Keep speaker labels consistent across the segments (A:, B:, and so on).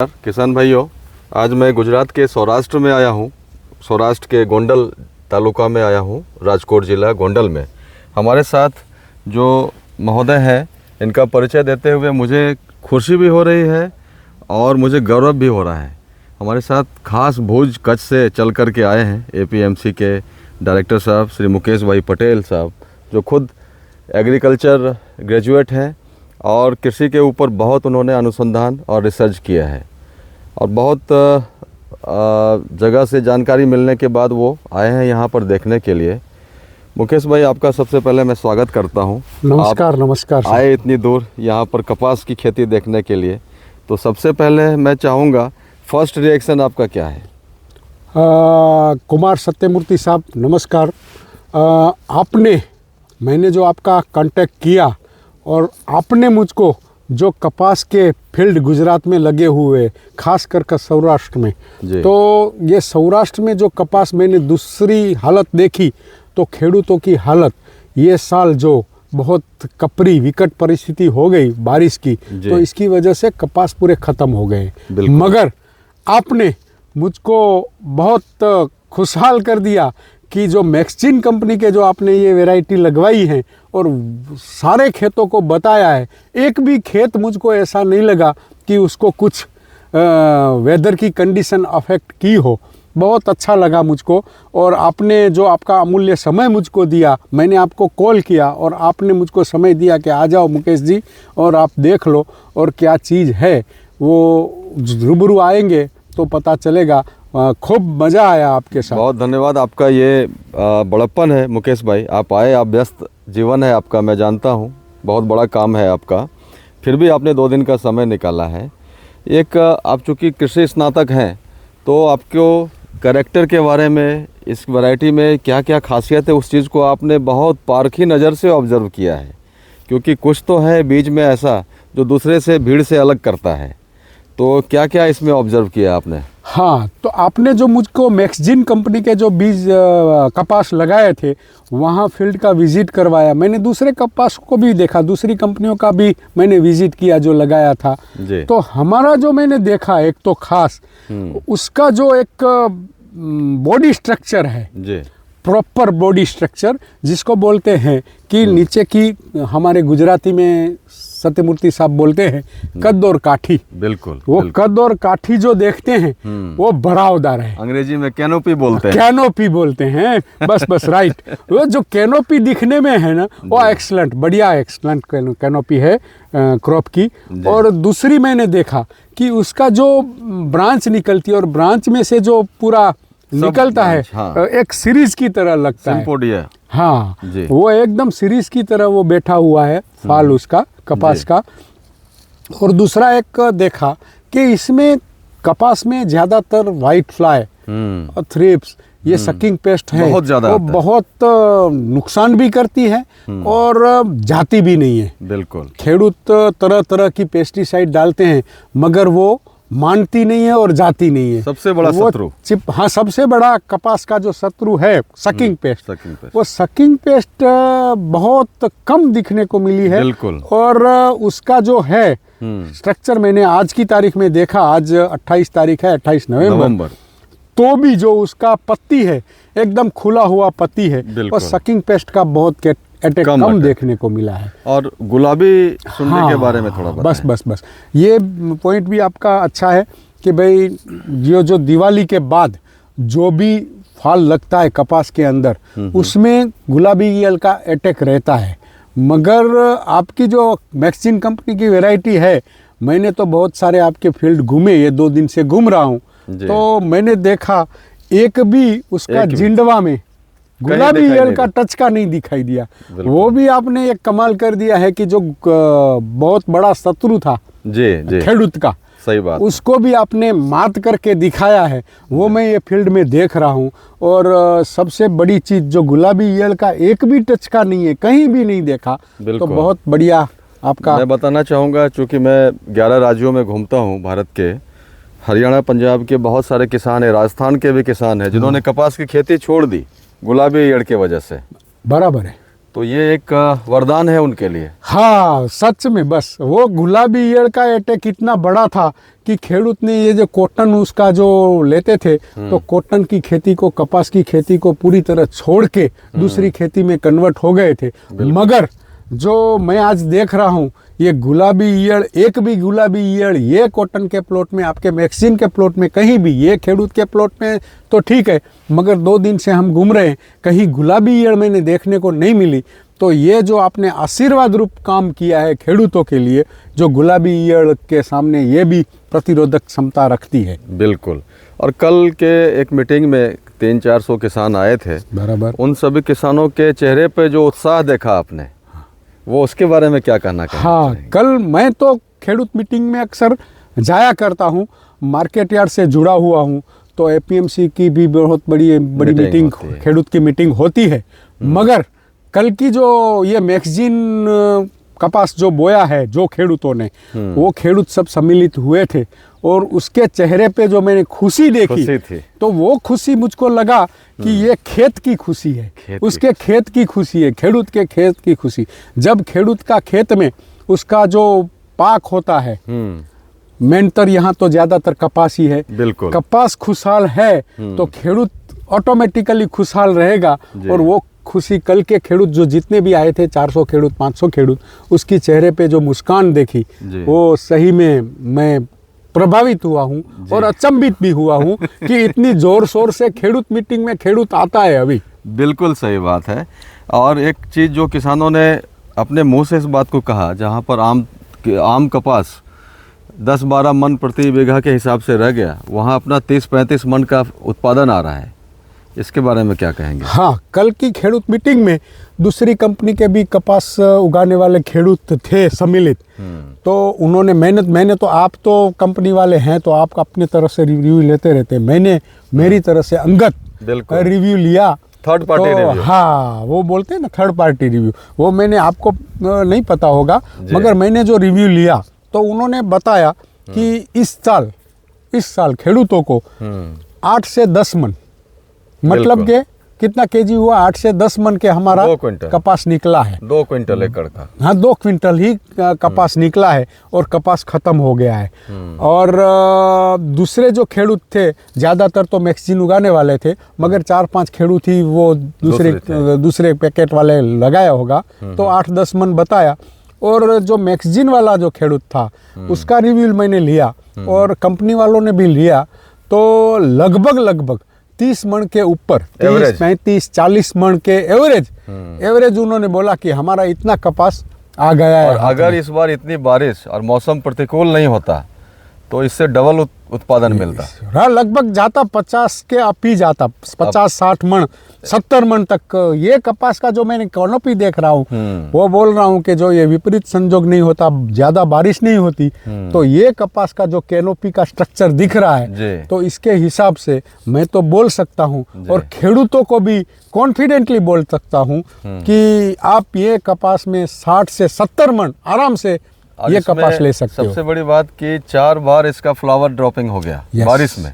A: किसान भाइयों, आज मैं गुजरात के सौराष्ट्र में आया हूँ। सौराष्ट्र के गोंडल तालुका में आया हूँ, राजकोट ज़िला गोंडल में। हमारे साथ जो महोदय हैं, इनका परिचय देते हुए मुझे खुशी भी हो रही है और मुझे गौरव भी हो रहा है। हमारे साथ खास भुज कच्छ से चल कर के आए हैं एपीएमसी के डायरेक्टर साहब श्री मुकेश भाई पटेल साहब, जो खुद एग्रीकल्चर ग्रेजुएट हैं और कृषि के ऊपर बहुत उन्होंने अनुसंधान और रिसर्च किया है और बहुत जगह से जानकारी मिलने के बाद वो आए हैं यहाँ पर देखने के लिए। मुकेश भाई, आपका सबसे पहले मैं स्वागत करता हूँ।
B: नमस्कार। नमस्कार।
A: आए इतनी दूर यहाँ पर कपास की खेती देखने के लिए, तो सबसे पहले मैं चाहूँगा फर्स्ट रिएक्शन आपका क्या है?
B: कुमार सत्यमूर्ति साहब नमस्कार। मैंने जो आपका कांटेक्ट किया और आपने मुझको जो कपास के फील्ड गुजरात में लगे हुए, खास कर सौराष्ट्र में, तो ये सौराष्ट्र में जो कपास मैंने दूसरी हालत देखी, तो खेडूतों की हालत ये साल जो बहुत कपरी विकट परिस्थिति हो गई बारिश की, तो इसकी वजह से कपास पूरे ख़त्म हो गए। मगर आपने मुझको बहुत खुशहाल कर दिया कि जो मैक्सचिन कंपनी के जो आपने ये वैरायटी लगवाई है और सारे खेतों को बताया है, एक भी खेत मुझको ऐसा नहीं लगा कि उसको कुछ वेदर की कंडीशन अफेक्ट की हो। बहुत अच्छा लगा मुझको। और आपने जो आपका अमूल्य समय मुझको दिया, मैंने आपको कॉल किया और आपने मुझको समय दिया कि आ जाओ मुकेश जी और आप देख लो और क्या चीज़ है वो रूबरू आएंगे तो पता चलेगा। खूब मज़ा आया आपके साथ।
A: बहुत धन्यवाद आपका। ये बड़प्पन है मुकेश भाई, आप आए, आप व्यस्त जीवन है आपका, मैं जानता हूँ, बहुत बड़ा काम है आपका, फिर भी आपने 2 दिन का समय निकाला है। एक आप चूँकि कृषि स्नातक हैं, तो आपको कैरेक्टर के बारे में, इस वैरायटी में क्या क्या खासियत है, उस चीज़ को आपने बहुत पारखी नज़र से ऑब्जर्व किया है, क्योंकि कुछ तो है बीज में ऐसा जो दूसरे से भीड़ से अलग करता है। तो क्या क्या इसमें ऑब्जर्व किया आपने?
B: हाँ, तो आपने जो मुझको मैक्सजिन कंपनी के जो बीज कपास लगाए थे, वहाँ फील्ड का विज़िट करवाया। मैंने दूसरे कपास को भी देखा, दूसरी कंपनियों का भी मैंने विज़िट किया जो लगाया था। तो हमारा जो मैंने देखा, एक तो खास उसका जो एक बॉडी स्ट्रक्चर है, प्रॉपर बॉडी स्ट्रक्चर जिसको बोलते हैं कि नीचे की, हमारे गुजराती में सत्यमूर्ति साहब बोलते हैं कद और काठी।
A: बिल्कुल,
B: वो कद और काठी जो देखते हैं वो बरावदार है।
A: अंग्रेजी में कैनोपी बोलते हैं।
B: कैनोपी बोलते हैं, बस राइट। वो जो कैनोपी दिखने में है ना, वो एक्सलेंट, बढ़िया एक्सलेंट कैनोपी है क्रॉप की। और दूसरी मैंने देखा कि उसका जो ब्रांच निकलती है और ब्रांच में से जो पूरा निकलता है, एक सीरीज की तरह लगता है। हाँ, वो एकदम सीरीज की तरह वो बैठा हुआ है फाल उसका, कपास का। और दूसरा एक देखा कि इसमें कपास में ज़्यादातर वाइट फ्लाई और थ्रिप्स, ये सकिंग पेस्ट है,
A: बहुत ज़्यादा,
B: वो बहुत नुकसान भी करती है और जाती भी नहीं है।
A: बिल्कुल,
B: खेडूत तरह तरह की पेस्टिसाइड डालते हैं मगर वो मानती नहीं है और जाती नहीं है।
A: सबसे बड़ा शत्रु,
B: हाँ, सबसे बड़ा कपास का जो शत्रु है सकिंग पेस्ट। वो सकिंग पेस्ट बहुत कम दिखने को मिली है।
A: बिल्कुल।
B: और उसका जो है स्ट्रक्चर मैंने आज की तारीख में देखा, आज 28 तारीख है, 28 नवंबर, तो भी जो उसका पत्ती है एकदम खुला हुआ पत्ती है और सकिंग पेस्ट का बहुत अटैक कम देखने को मिला है। और
A: गुलाबी सुंडी के बारे में थोड़ा बताएं।
B: बस ये पॉइंट भी आपका अच्छा है कि भाई ये जो दिवाली के बाद जो भी फल लगता है कपास के अंदर, उसमें गुलाबी ईयल का अटैक रहता है। मगर आपकी जो मैक्सचिन कंपनी की वैरायटी है, मैंने तो बहुत सारे आपके फील्ड घूमे, ये 2 दिन से घूम रहा हूँ, तो मैंने देखा एक भी उसका जिंडवा में गुलाबी ईयल का टच का नहीं दिखाई दिया। वो भी आपने एक कमाल कर दिया है कि जो बहुत बड़ा शत्रु था खेडूत का,
A: सही बात,
B: उसको भी आपने मात करके दिखाया है। वो मैं ये फील्ड में देख रहा हूँ। और सबसे बड़ी चीज़ जो गुलाबी ईयल का एक भी टच का नहीं है, कहीं भी नहीं देखा, तो बहुत बढ़िया आपका।
A: मैं बताना चाहूँगा, चूँकि मैं 11 राज्यों में घूमता हूँ भारत के, हरियाणा पंजाब के बहुत सारे किसान हैं, राजस्थान के भी किसान हैं जिन्होंने कपास की खेती छोड़ दी गुलाबी ईयड़ के वजह से।
B: बराबर है।
A: तो ये एक वरदान है उनके लिए।
B: हाँ, सच में। बस वो गुलाबी ईयड़ का अटैक इतना बड़ा था कि खेडूत ने ये जो कॉटन उसका जो लेते थे तो कॉटन की खेती को, कपास की खेती को पूरी तरह छोड़ के दूसरी खेती में कन्वर्ट हो गए थे। मगर जो मैं आज देख रहा हूँ, ये गुलाबी ईयड़, एक भी गुलाबी ईयड़ ये कॉटन के प्लॉट में, आपके मैक्सिन के प्लॉट में, कहीं भी, ये खेडूत के प्लॉट में तो ठीक है, मगर 2 दिन से हम घूम रहे हैं, कहीं गुलाबी ईयड़ मैंने देखने को नहीं मिली। तो ये जो आपने आशीर्वाद रूप काम किया है खेडूतों के लिए, जो गुलाबी ईयड़ के सामने ये भी प्रतिरोधक क्षमता रखती है।
A: बिल्कुल। और कल के एक मीटिंग में 300-400 किसान आए थे,
B: बराबर।
A: उन सभी किसानों के चेहरे पे जो उत्साह देखा आपने, वो उसके बारे में क्या कहना
B: हाँ, कल मैं तो खेडूत मीटिंग में अक्सर जाया करता हूँ, मार्केट यार्ड से जुड़ा हुआ हूँ, तो एपीएमसी की भी बहुत बड़ी मीटिंग, खेडूत की मीटिंग होती है। मगर कल की जो ये मैगजीन कपास जो बोया है जो खेडूतों ने, वो खेडूत सब सम्मिलित हुए थे और उसके चेहरे पे जो मैंने खुशी देखी
A: थी।
B: तो वो खुशी मुझको लगा कि ये खेत की खुशी है, उसके खेत की खुशी है, खेडूत के खेत की खुशी। जब खेडूत का खेत में उसका जो पाक होता है, मेनतर यहाँ तो ज्यादातर कपास ही है,
A: बिल्कुल,
B: कपास खुशहाल है तो खेडूत ऑटोमेटिकली खुशहाल रहेगा। और वो खुशी कल के खेडूत जो जितने भी आए थे, 400 खेडूत, 500 खेडूत, उसकी चेहरे पे जो मुस्कान देखी, वो सही में मैं प्रभावित हुआ हूँ और अचंभित भी हुआ हूँ कि इतनी जोर शोर से खेडूत मीटिंग में खेडूत आता है अभी।
A: बिल्कुल सही बात है। और एक चीज़ जो किसानों ने अपने मुंह से इस बात को कहा, जहाँ पर आम कपास 10-12 मन प्रति बीघा के हिसाब से रह गया, वहाँ अपना 30-35 मन का उत्पादन आ रहा है। इसके बारे में क्या कहेंगे?
B: हाँ, कल की खेडूत मीटिंग में दूसरी कंपनी के भी कपास उगाने वाले खेडूत थे सम्मिलित। तो उन्होंने मैंने तो, आप तो कंपनी वाले हैं तो आप अपनी तरफ से रिव्यू लेते रहते हैं, मैंने मेरी तरफ से अंगत रिव्यू लिया,
A: थर्ड पार्टी रिव्यू।
B: हाँ, वो बोलते हैं ना थर्ड पार्टी रिव्यू, वो मैंने, आपको नहीं पता होगा, मगर मैंने जो रिव्यू लिया तो उन्होंने बताया कि इस साल खेडूतों को 8 से 10 मन, मतलब के कितना केजी हुआ, 8 से 10 मन के हमारा कपास निकला है।
A: 2 क्विंटल एकड़ का।
B: हाँ, 2 क्विंटल ही कपास निकला है और कपास खत्म हो गया है। और दूसरे जो खेडूत थे, ज़्यादातर तो मैगजीन उगाने वाले थे, मगर 4-5 खेडूत ही वो दूसरे पैकेट वाले लगाया होगा, तो 8-10 मन बताया। और जो मैगजीन वाला जो खेडूत था, उसका रिव्यू मैंने लिया और कंपनी वालों ने भी लिया, तो लगभग 30 मन के ऊपर, 30-35-40 मन के एवरेज उन्होंने बोला कि हमारा इतना कपास आ गया है।
A: और अगर इस बार इतनी बारिश और मौसम प्रतिकूल नहीं होता तो इससे डबल उत्पादन मिलता।
B: हाँ, लगभग जाता 50 के आप ही जाता, 50-60 मन, 70 मन तक। ये कपास का जो मैंने कैनोपी देख रहा हूँ, वो बोल रहा हूँ कि जो ये विपरीत संजोग नहीं होता, ज़्यादा बारिश नहीं होती, तो ये कपास का जो कैनोपी का स्ट्रक्चर दिख रहा है, तो इसके हिसाब से मैं तो बोल सकता हूँ और खेडूतों को भी कॉन्फिडेंटली बोल सकता हूँ कि आप ये कपास में 60 से 70 मन आराम से ये कपास ले सकते हो।
A: सबसे बड़ी बात कि 4 बार इसका फ्लावर ड्रॉपिंग हो गया बारिश में।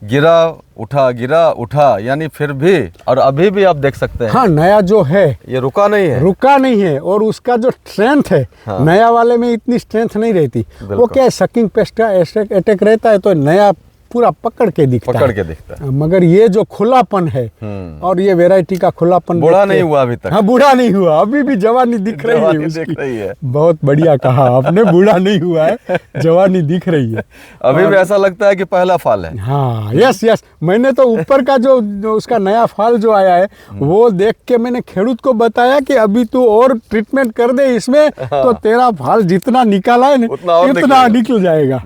A: गिरा उठा, यानी फिर भी, और अभी भी आप देख सकते हैं।
B: हाँ, नया जो है ये रुका नहीं है और उसका जो स्ट्रेंथ है, हाँ, नया वाले में इतनी स्ट्रेंथ नहीं रहती। वो क्या है, सकिंग पेस्ट का अटैक रहता है, तो नया पूरा पकड़ के दिखता है। मगर ये जो खुलापन है और ये वैरायटी का खुलापन,
A: बूढ़ा नहीं हुआ अभी तक।
B: हाँ, बूढ़ा नहीं हुआ, अभी भी जवानी दिख रही है। बहुत बढ़िया कहा आपने, बूढ़ा नहीं हुआ है, जवानी दिख रही है।
A: अभी भी ऐसा लगता है कि पहला फल है।
B: हाँ, यस, मैंने तो ऊपर का जो उसका नया फल जो आया है, वो देख के मैंने खेडूत को बताया कि अभी तू और ट्रीटमेंट कर दे इसमें, तो तेरा फल जितना निकाला है उतना निकल जाएगा।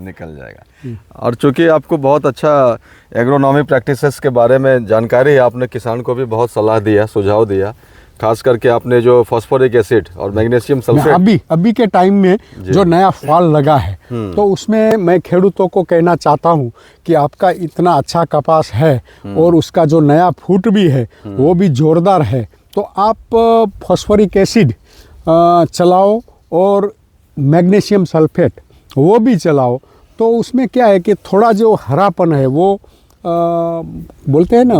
B: और चूंकि आपको बहुत अच्छा एग्रोनॉमी प्रैक्टिसेस के बारे में जानकारी है, आपने किसान को भी बहुत सलाह दिया, सुझाव दिया, खास करके आपने जो फास्फोरिक एसिड और मैग्नीशियम सल्फेट अभी के टाइम में जो नया फल लगा है, तो उसमें मैं खेडूतों को कहना चाहता हूँ कि आपका इतना अच्छा कपास है और उसका जो नया फूट भी है वो भी जोरदार है, तो आप फास्फोरिक एसिड चलाओ और मैग्नीशियम सल्फेट वो भी चलाओ। तो उसमें क्या है कि थोड़ा जो हरापन है वो बोलते हैं ना,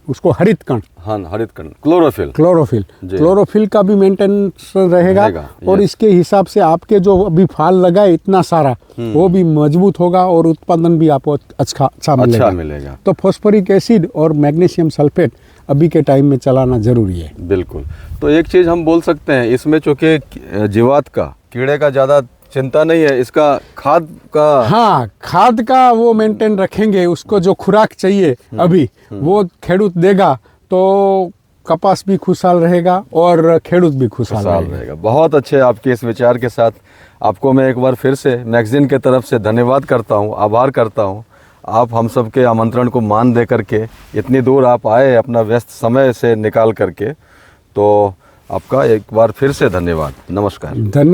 B: उसको हरित कण,
A: हाँ हरित कण, क्लोरोफिल।
B: क्लोरोफिल,
A: जी।
B: क्लोरोफिल का भी मेंटेनेंस रहेगा और
A: yes।
B: इसके हिसाब से आपके जो अभी फाल लगा है इतना सारा वो भी मजबूत होगा और उत्पादन भी आपको अच्छा मिलेगा। तो फॉस्फोरिक एसिड और मैग्नीशियम सल्फेट अभी के टाइम में चलाना जरूरी है।
A: बिल्कुल। तो एक चीज़ हम बोल सकते हैं इसमें, चूँकि जीवात का, कीड़े का ज़्यादा चिंता नहीं है, इसका खाद का,
B: हाँ खाद का वो मेंटेन रखेंगे, उसको जो खुराक चाहिए अभी वो खेडूत देगा तो कपास भी खुशहाल रहेगा और खेडूत भी खुशहाल रहेगा।
A: बहुत अच्छे आपके इस विचार के साथ आपको मैं एक बार फिर से मैगजीन के तरफ से धन्यवाद करता हूँ, आभार करता हूँ। आप हम सब के आमंत्रण को मान दे करके इतनी दूर आप आए अपना व्यस्त समय से निकाल करके, तो आपका एक बार फिर से धन्यवाद। नमस्कार।
B: धन्यवाद।